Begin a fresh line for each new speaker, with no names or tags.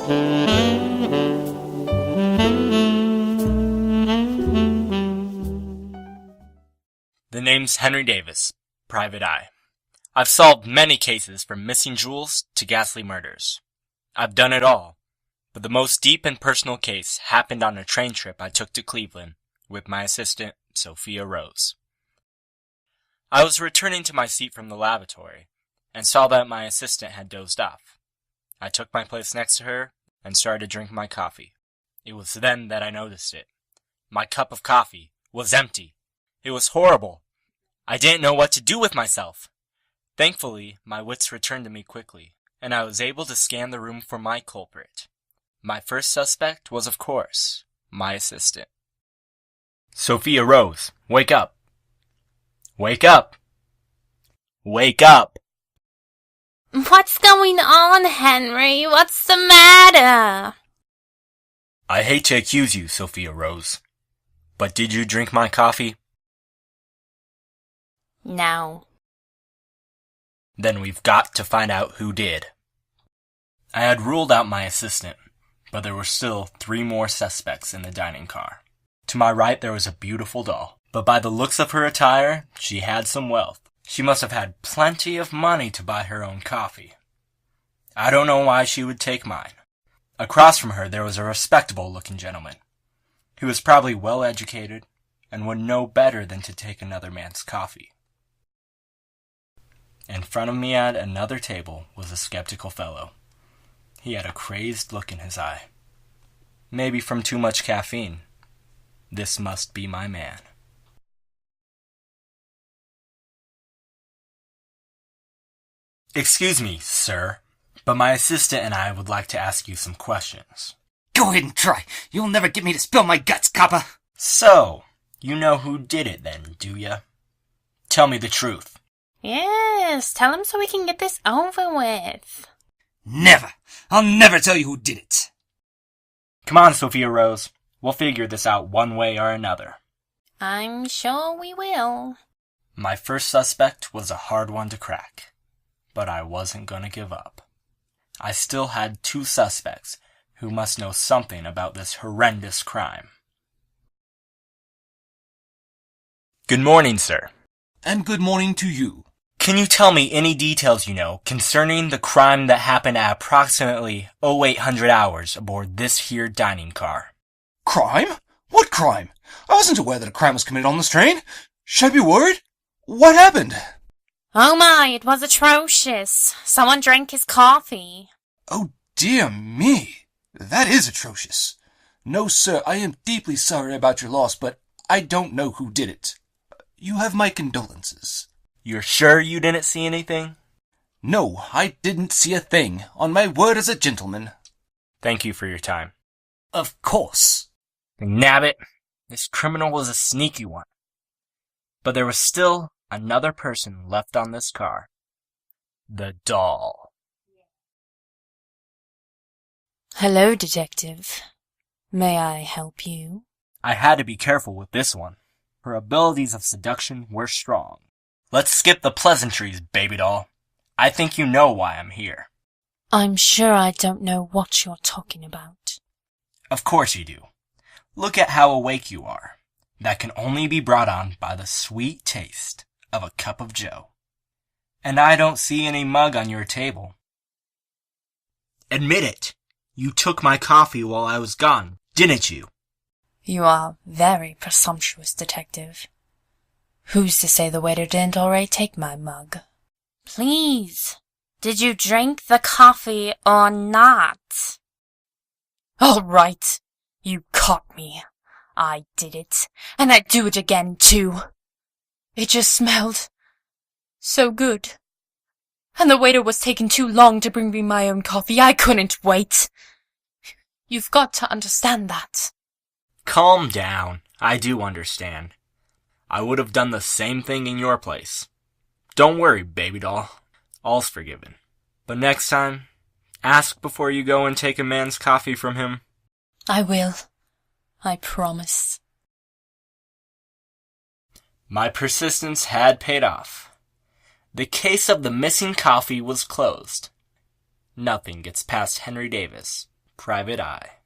The name's Henry Davis, Private Eye. I've solved many cases from missing jewels to ghastly murders. I've done it all, but the most deep and personal case happened on a train trip I took to Cleveland with my assistant, Sophia Rose. I was returning to my seat from the lavatory and saw that my assistant had dozed off. I took my place next to her and started to drink my coffee. It was then that I noticed it. My cup of coffee was empty. It was horrible. I didn't know what to do with myself. Thankfully, my wits returned to me quickly, and I was able to scan the room for my culprit. My first suspect was, of course, my assistant. Sophia Rose, wake up. Wake up. Wake up.
What's going on, Henry? What's the matter?
I hate to accuse you, Sophia Rose, but did you drink my coffee?
No.
Then we've got to find out who did. I had ruled out my assistant, but there were still 3 more suspects in the dining car. To my right there was a beautiful doll, but by the looks of her attire, she had some wealth. She must have had plenty of money to buy her own coffee. I don't know why she would take mine. Across from her there was a respectable-looking gentleman. He was probably well-educated and would know better than to take another man's coffee. In front of me at another table was a skeptical fellow. He had a crazed look in his eye. Maybe from too much caffeine. This must be my man. Excuse me, sir, but my assistant and I would like to ask you some questions.
Go ahead and try. You'll never get me to spill my guts, copper.
So, you know who did it then, do ya? Tell me the truth.
Yes, tell him so we can get this over with.
Never. I'll never tell you who did it.
Come on, Sophia Rose. We'll figure this out one way or another.
I'm sure we will.
My first suspect was a hard one to crack, but I wasn't gonna give up. I still had 2 suspects who must know something about this horrendous crime. Good morning, sir.
And good morning to you.
Can you tell me any details you know concerning the crime that happened at approximately 0800 hours aboard this here dining car?
Crime? What crime? I wasn't aware that a crime was committed on this train. Should I be worried? What happened?
Oh my, it was atrocious. Someone drank his coffee.
Oh dear me. That is atrocious. No, sir, I am deeply sorry about your loss, but I don't know who did it. You have my condolences.
You're sure you didn't see anything?
No, I didn't see a thing, on my word as a gentleman.
Thank you for your time.
Of course.
Nabbit, this criminal was a sneaky one. But there was still another person left on this car. The doll.
Hello, Detective. May I help you?
I had to be careful with this one. Her abilities of seduction were strong. Let's skip the pleasantries, baby doll. I think you know why I'm here.
I'm sure I don't know what you're talking about.
Of course you do. Look at how awake you are. That can only be brought on by the sweet taste of a cup of joe. And I don't see any mug on your table. Admit it. You took my coffee while I was gone, didn't you?
You are very presumptuous, Detective. Who's to say the waiter didn't already take my mug? Please, did you drink the coffee or not? All right, you caught me. I did it, and I'd do it again, too. It just smelled so good. And the waiter was taking too long to bring me my own coffee. I couldn't wait. You've got to understand that.
Calm down. I do understand. I would have done the same thing in your place. Don't worry, baby doll. All's forgiven. But next time, ask before you go and take a man's coffee from him.
I will. I promise.
My persistence had paid off. The case of the missing coffee was closed. Nothing gets past Henry Davis, Private Eye.